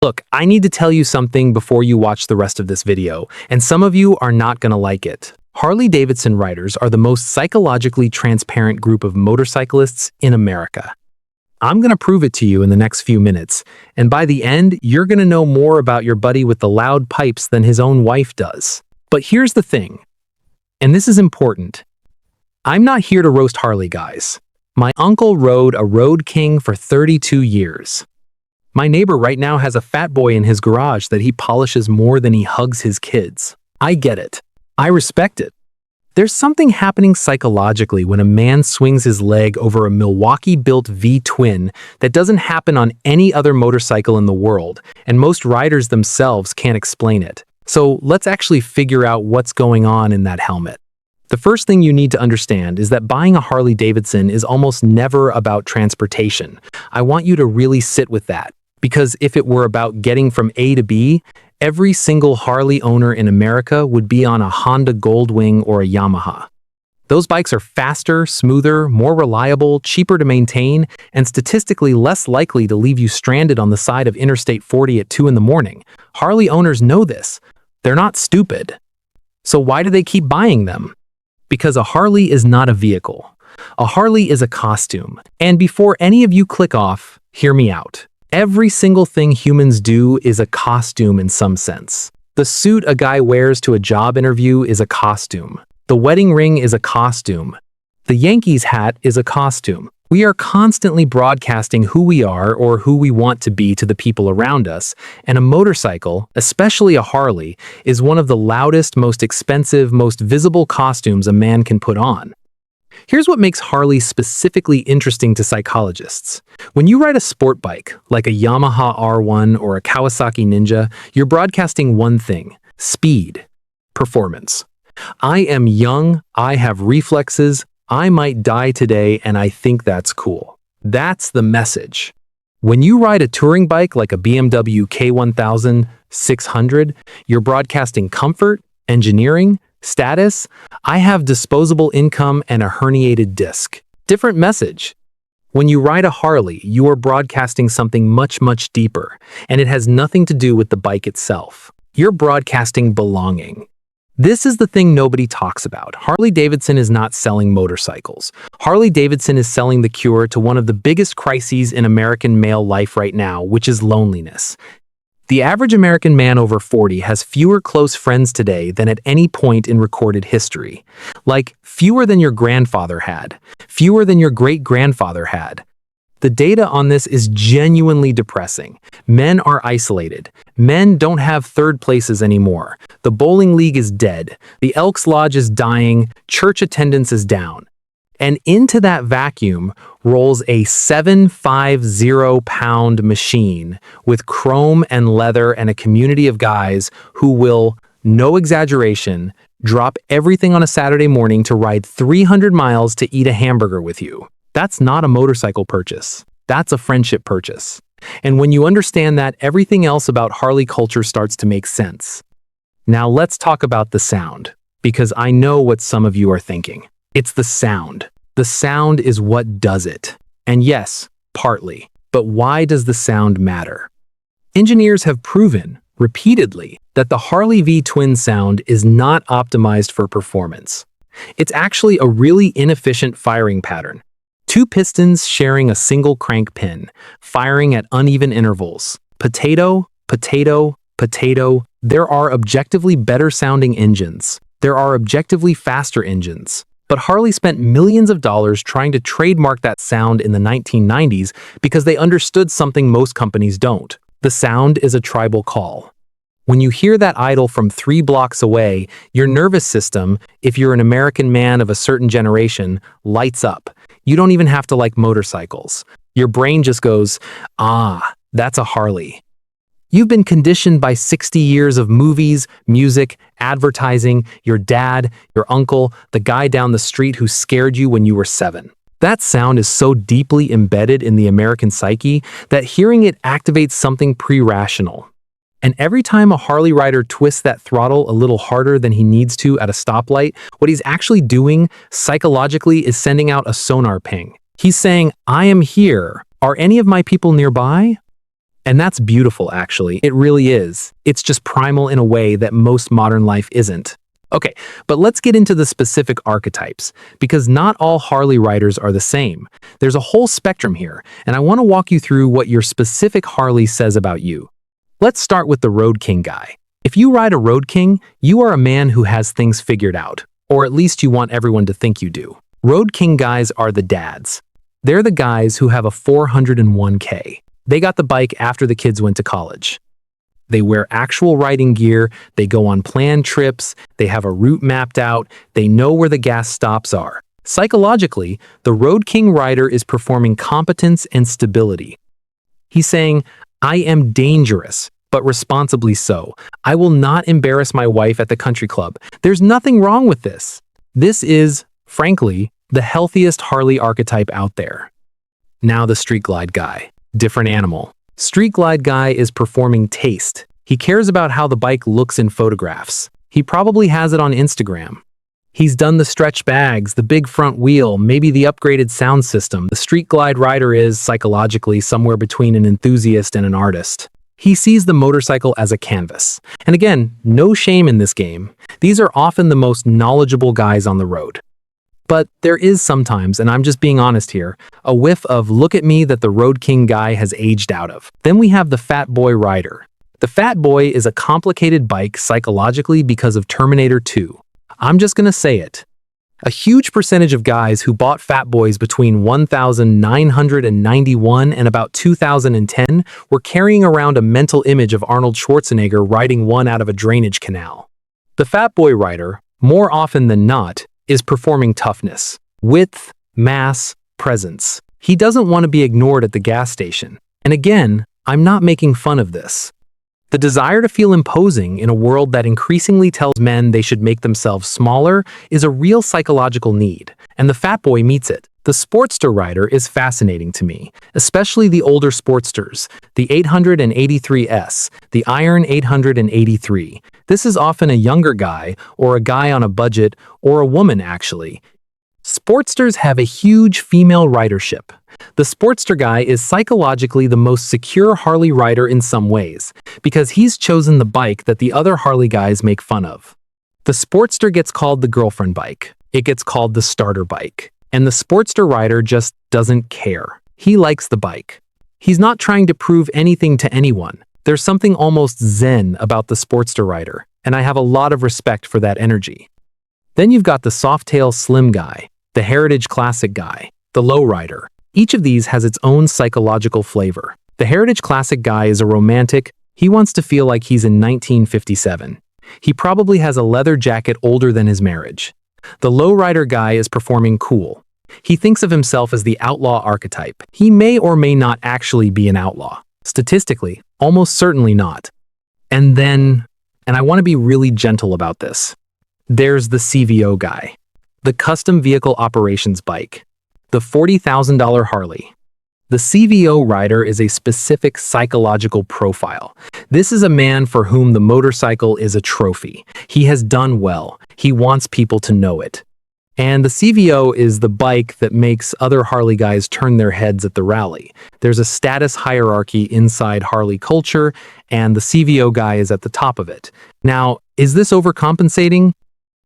Look, I need to tell you something before you watch the rest of this video, and some of you are not gonna like it. Harley-Davidson riders are the most psychologically transparent group of motorcyclists in America. I'm gonna prove it to you in the next few minutes, and by the end, you're gonna know more about your buddy with the loud pipes than his own wife does. But here's the thing, and this is important. I'm not here to roast Harley, guys. My uncle rode a Road King for 32 years. My neighbor right now has a fat boy in his garage that he polishes more than he hugs his kids. I get it. I respect it. There's something happening psychologically when a man swings his leg over a Milwaukee-built V-twin that doesn't happen on any other motorcycle in the world, and most riders themselves can't explain it. So let's actually figure out what's going on in that helmet. The first thing you need to understand is that buying a Harley-Davidson is almost never about transportation. I want you to really sit with that. Because if it were about getting from A to B, every single Harley owner in America would be on a Honda Goldwing or a Yamaha. Those bikes are faster, smoother, more reliable, cheaper to maintain, and statistically less likely to leave you stranded on the side of Interstate 40 at 2 in the morning. Harley owners know this. They're not stupid. So why do they keep buying them? Because a Harley is not a vehicle. A Harley is a costume. And before any of you click off, hear me out. Every single thing humans do is a costume in some sense. The suit a guy wears to a job interview is a costume. The wedding ring is a costume. The Yankees hat is a costume. We are constantly broadcasting who we are or who we want to be to the people around us, and a motorcycle, especially a Harley, is one of the loudest, most expensive, most visible costumes a man can put on. Here's what makes Harley specifically interesting to psychologists. When you ride a sport bike, like a Yamaha R1 or a Kawasaki Ninja, you're broadcasting one thing: speed, performance. I am young, I have reflexes, I might die today, and I think that's cool. That's the message. When you ride a touring bike like a BMW K1600, you're broadcasting comfort, engineering, status. I have disposable income and a herniated disc. Different message. When you ride a Harley, you are broadcasting something much, much deeper, and it has nothing to do with the bike itself. You're broadcasting belonging. This is the thing nobody talks about. Harley-Davidson is not selling motorcycles. Harley-Davidson is selling the cure to one of the biggest crises in American male life right now, which is loneliness. The average American man over 40 has fewer close friends today than at any point in recorded history. Like, fewer than your grandfather had, fewer than your great-grandfather had. The data on this is genuinely depressing. Men are isolated. Men don't have third places anymore. The bowling league is dead. The Elks Lodge is dying. Church attendance is down. And into that vacuum rolls a 750-pound machine with chrome and leather and a community of guys who will, no exaggeration, drop everything on a Saturday morning to ride 300 miles to eat a hamburger with you. That's not a motorcycle purchase. That's a friendship purchase. And when you understand that, everything else about Harley culture starts to make sense. Now let's talk about the sound, because I know what some of you are thinking. It's the sound. The sound is what does it. And yes, partly. But why does the sound matter? Engineers have proven, repeatedly, that the Harley V-twin sound is not optimized for performance. It's actually a really inefficient firing pattern. Two pistons sharing a single crank pin, firing at uneven intervals. Potato, potato, potato. There are objectively better sounding engines. There are objectively faster engines. But Harley spent millions of dollars trying to trademark that sound in the 1990s because they understood something most companies don't. The sound is a tribal call. When you hear that idle from 3 blocks away, your nervous system, if you're an American man of a certain generation, lights up. You don't even have to like motorcycles. Your brain just goes, ah, that's a Harley. You've been conditioned by 60 years of movies, music, advertising, your dad, your uncle, the guy down the street who scared you when you were 7. That sound is so deeply embedded in the American psyche that hearing it activates something pre-rational. And every time a Harley rider twists that throttle a little harder than he needs to at a stoplight, what he's actually doing psychologically is sending out a sonar ping. He's saying, I am here. Are any of my people nearby? And that's beautiful, actually. It really is. It's just primal in a way that most modern life isn't. Okay, but let's get into the specific archetypes, because not all Harley riders are the same. There's a whole spectrum here, and I want to walk you through what your specific Harley says about you. Let's start with the Road King guy. If you ride a Road King, you are a man who has things figured out, or at least you want everyone to think you do. Road King guys are the dads. They're the guys who have a 401k. They got the bike after the kids went to college. They wear actual riding gear, they go on planned trips, they have a route mapped out, they know where the gas stops are. Psychologically, the Road King rider is performing competence and stability. He's saying, I am dangerous, but responsibly so. I will not embarrass my wife at the country club. There's nothing wrong with this. This is, frankly, the healthiest Harley archetype out there. Now the Street Glide guy. Different animal. Street Glide guy is performing taste. He cares about how the bike looks in photographs. He probably has it on Instagram. He's done the stretch bags, the big front wheel, maybe the upgraded sound system. The Street Glide rider is, psychologically, somewhere between an enthusiast and an artist. He sees the motorcycle as a canvas. And again, no shame in this game. These are often the most knowledgeable guys on the road. But there is sometimes, and I'm just being honest here, a whiff of look at me that the Road King guy has aged out of. Then we have the Fat Boy rider. The Fat Boy is a complicated bike psychologically because of Terminator 2. I'm just gonna say it. A huge percentage of guys who bought Fat Boys between 1991 and about 2010 were carrying around a mental image of Arnold Schwarzenegger riding one out of a drainage canal. The Fat Boy rider, more often than not, is performing toughness, width, mass, presence. He doesn't want to be ignored at the gas station. And again, I'm not making fun of this. The desire to feel imposing in a world that increasingly tells men they should make themselves smaller is a real psychological need, and the Fat Boy meets it. The Sportster rider is fascinating to me, especially the older Sportsters, the 883S, the Iron 883. This is often a younger guy, or a guy on a budget, or a woman actually. Sportsters have a huge female ridership. The Sportster guy is psychologically the most secure Harley rider in some ways, because he's chosen the bike that the other Harley guys make fun of. The Sportster gets called the girlfriend bike. It gets called the starter bike. And the Sportster rider just doesn't care. He likes the bike. He's not trying to prove anything to anyone. There's something almost zen about the Sportster rider, and I have a lot of respect for that energy. Then you've got the Softail Slim guy, the Heritage Classic guy, the Low Rider. Each of these has its own psychological flavor. The Heritage Classic guy is a romantic. He wants to feel like he's in 1957. He probably has a leather jacket older than his marriage. The lowrider guy is performing cool. He thinks of himself as the outlaw archetype. He may or may not actually be an outlaw. Statistically, almost certainly not. And then, and I want to be really gentle about this, there's the CVO guy, the Custom Vehicle Operations bike, the $40,000 Harley. The CVO rider is a specific psychological profile. This is a man for whom the motorcycle is a trophy. He has done well. He wants people to know it. And the CVO is the bike that makes other Harley guys turn their heads at the rally. There's a status hierarchy inside Harley culture, and the CVO guy is at the top of it. Now, is this overcompensating?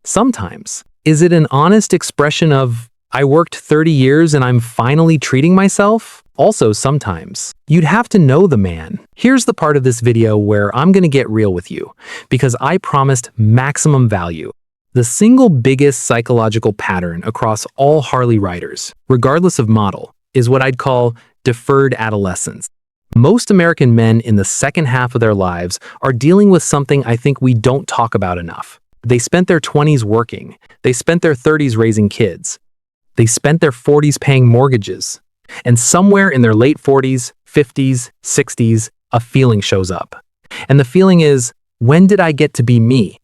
Sometimes. Is it an honest expression of, I worked 30 years and I'm finally treating myself? Also sometimes. You'd have to know the man. Here's the part of this video where I'm gonna get real with you, because I promised maximum value. The single biggest psychological pattern across all Harley riders, regardless of model, is what I'd call deferred adolescence. Most American men in the second half of their lives are dealing with something I think we don't talk about enough. They spent their 20s working. They spent their 30s raising kids. They spent their 40s paying mortgages. And somewhere in their late 40s, 50s, 60s, a feeling shows up. And the feeling is, when did I get to be me?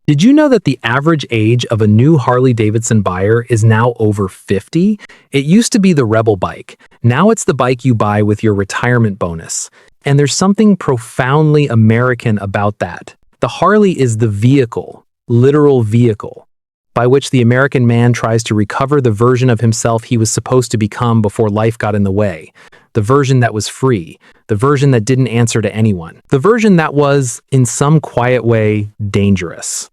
Did you know that the average age of a new Harley-Davidson buyer is now over 50? It used to be the Rebel bike. Now it's the bike you buy with your retirement bonus. And there's something profoundly American about that. The Harley is the vehicle, literal vehicle. by which the American man tries to recover the version of himself he was supposed to become before life got in the way. The version that was free, the version that didn't answer to anyone, the version that was, in some quiet way, dangerous.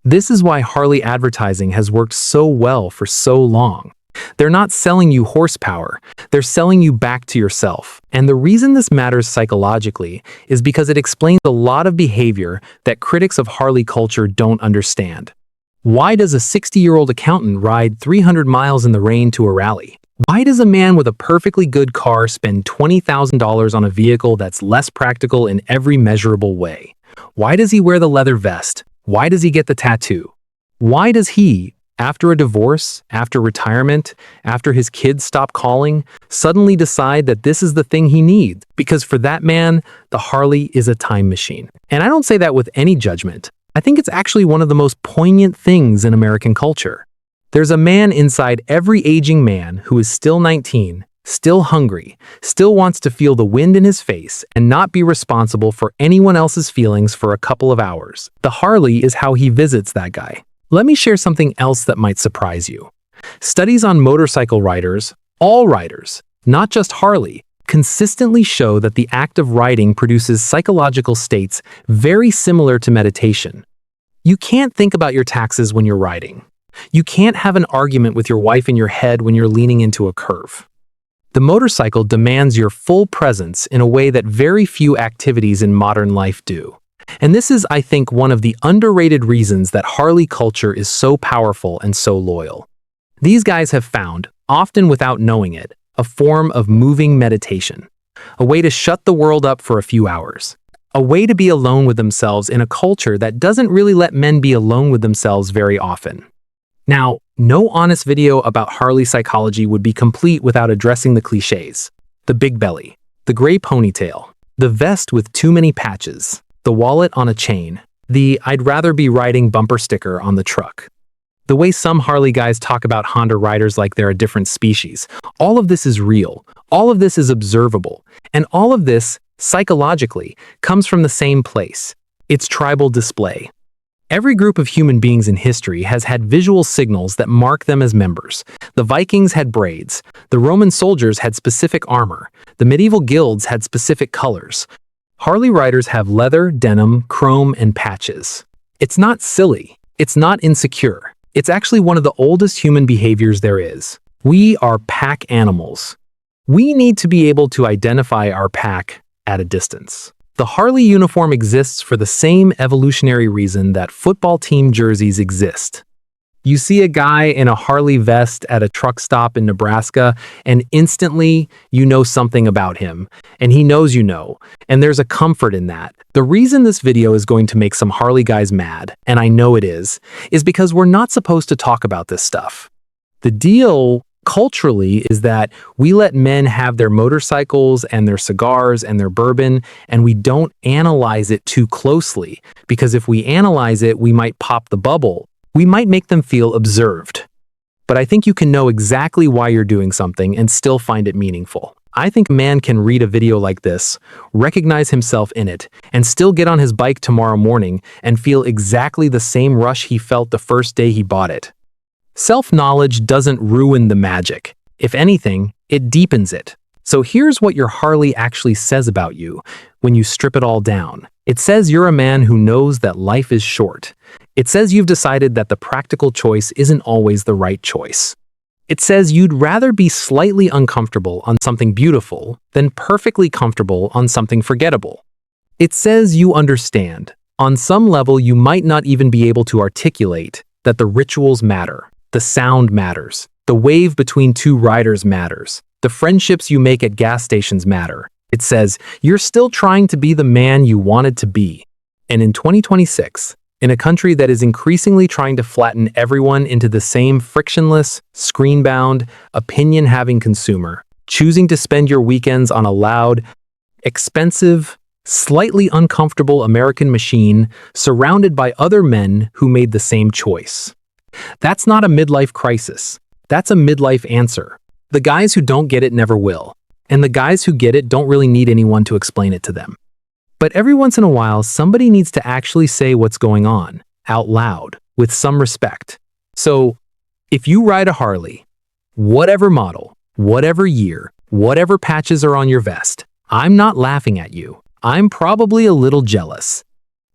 This is why Harley advertising has worked so well for so long. They're not selling you horsepower, they're selling you back to yourself. And the reason this matters psychologically is because it explains a lot of behavior that critics of Harley culture don't understand. Why does a 60-year-old accountant ride 300 miles in the rain to a rally? Why does a man with a perfectly good car spend $20,000 on a vehicle that's less practical in every measurable way? Why does he wear the leather vest? Why does he get the tattoo? Why does he, after a divorce, after retirement, after his kids stop calling, suddenly decide that this is the thing he needs? Because for that man, the Harley is a time machine. And I don't say that with any judgment. I think it's actually one of the most poignant things in American culture. There's a man inside every aging man who is still 19, still hungry, still wants to feel the wind in his face and not be responsible for anyone else's feelings for a couple of hours. The Harley is how he visits that guy. Let me share something else that might surprise you. Studies on motorcycle riders, all riders, not just Harley, consistently show that the act of riding produces psychological states very similar to meditation. You can't think about your taxes when you're riding. You can't have an argument with your wife in your head when you're leaning into a curve. The motorcycle demands your full presence in a way that very few activities in modern life do. And this is, I think, one of the underrated reasons that Harley culture is so powerful and so loyal. These guys have found, often without knowing it, a form of moving meditation, a way to shut the world up for a few hours, a way to be alone with themselves in a culture that doesn't really let men be alone with themselves very often. Now, no honest video about Harley psychology would be complete without addressing the cliches. The big belly, the gray ponytail, the vest with too many patches, the wallet on a chain, the "I'd rather be riding" bumper sticker on the truck. The way some Harley guys talk about Honda riders like they're a different species. All of this is real. All of this is observable. And all of this, psychologically, comes from the same place. It's tribal display. Every group of human beings in history has had visual signals that mark them as members. The Vikings had braids. The Roman soldiers had specific armor. The medieval guilds had specific colors. Harley riders have leather, denim, chrome, and patches. It's not silly. It's not insecure. It's actually one of the oldest human behaviors there is. We are pack animals. We need to be able to identify our pack at a distance. The Harley uniform exists for the same evolutionary reason that football team jerseys exist. You see a guy in a Harley vest at a truck stop in Nebraska, and instantly you know something about him, and he knows you know, and there's a comfort in that. The reason this video is going to make some Harley guys mad, and I know it is because we're not supposed to talk about this stuff. The deal culturally is that we let men have their motorcycles and their cigars and their bourbon, and we don't analyze it too closely, because if we analyze it, we might pop the bubble. We might make them feel observed. But I think you can know exactly why you're doing something and still find it meaningful. I think a man can read a video like this, recognize himself in it, and still get on his bike tomorrow morning and feel exactly the same rush he felt the first day he bought it. Self-knowledge doesn't ruin the magic. If anything, it deepens it. So here's what your Harley actually says about you when you strip it all down. It says you're a man who knows that life is short. It says you've decided that the practical choice isn't always the right choice. It says you'd rather be slightly uncomfortable on something beautiful than perfectly comfortable on something forgettable. It says you understand. On some level, you might not even be able to articulate that the rituals matter, the sound matters, the wave between two riders matters, the friendships you make at gas stations matter. It says you're still trying to be the man you wanted to be. And in 2026, in a country that is increasingly trying to flatten everyone into the same frictionless, screen-bound, opinion-having consumer, choosing to spend your weekends on a loud, expensive, slightly uncomfortable American machine surrounded by other men who made the same choice. That's not a midlife crisis. That's a midlife answer. The guys who don't get it never will. And the guys who get it don't really need anyone to explain it to them. But every once in a while, somebody needs to actually say what's going on, out loud, with some respect. So, if you ride a Harley, whatever model, whatever year, whatever patches are on your vest, I'm not laughing at you. I'm probably a little jealous.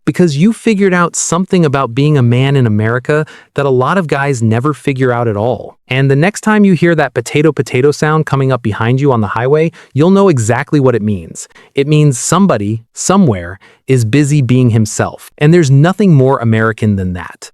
Because you figured out something about being a man in America that a lot of guys never figure out at all. And the next time you hear that potato sound coming up behind you on the highway, you'll know exactly what it means. It means somebody, somewhere, is busy being himself. And there's nothing more American than that.